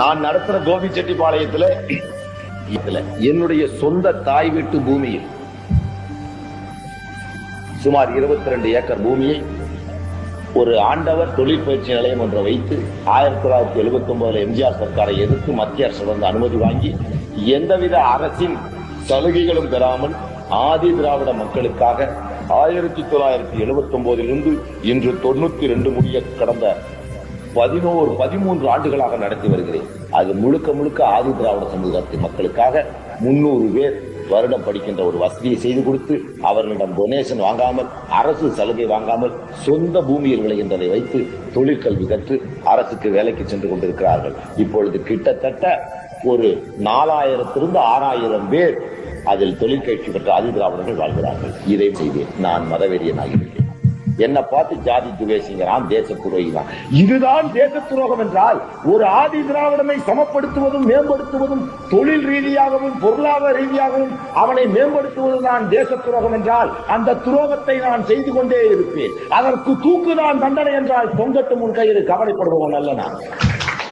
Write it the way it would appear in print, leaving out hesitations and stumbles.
நான் நடத்துற கோபிச்செட்டிப்பாளையத்துல என்னுடைய சொந்த தாய் வீட்டு பூமியில் சுமார் 22 ஏக்கர் பூமியை ஒரு ஆண்டவர் தொழிற்பயிற்சி நிலையம் ஒன்றை வைத்து 1979 எம்ஜிஆர் சர்க்காரை எதிர்த்து மத்திய அரசு அனுமதி வாங்கி எந்தவித அரசின் சலுகைகளும் பெறாமல் ஆதி திராவிட மக்களுக்காக 1979 இன்று 92 முடிய கடந்த 13 ஆண்டுகளாக நடத்தி வருகிறேன். அது முழுக்க ஆதி திராவிட சமூகத்தின் மக்களுக்காக 300 பேர் வருடம் படிக்கின்ற ஒரு வசதியை செய்து கொடுத்து அவர்களிடம் டொனேஷன் வாங்காமல் அரசு சலுகை வாங்காமல் சொந்த பூமியில் விளைகின்றதை வைத்து தொழிற்கல்வி கற்று அரசுக்கு வேலைக்கு சென்று கொண்டிருக்கிறார்கள். இப்பொழுது கிட்டத்தட்ட ஒரு 4000 6000 பேர் அதில் தொழிற்கட்சி பெற்ற ஆதி திராவிடர்கள் வாழ்கிறார்கள். இதை செய்தேன். நான் மதவெறியனாகிறேன். என்ன பார்த்து ஜாதி துவேசிங்கிறான், தேச துரோகிதான். இதுதான் தேச துரோகம் என்றால் ஒரு ஆதி திராவிடனை சமப்படுத்துவதும் மேம்படுத்துவதும் தொழில் ரீதியாகவும் பொருளாதார ரீதியாகவும் அவனை மேம்படுத்துவதுதான் தேச துரோகம் என்றால் அந்த துரோகத்தை நான் செய்து கொண்டே இருப்பேன். அதற்கு தூக்குதான் தண்டனை என்றால் தொங்கட்டு முன் கயிறு கவலைப்படுபவன் அல்ல நான்.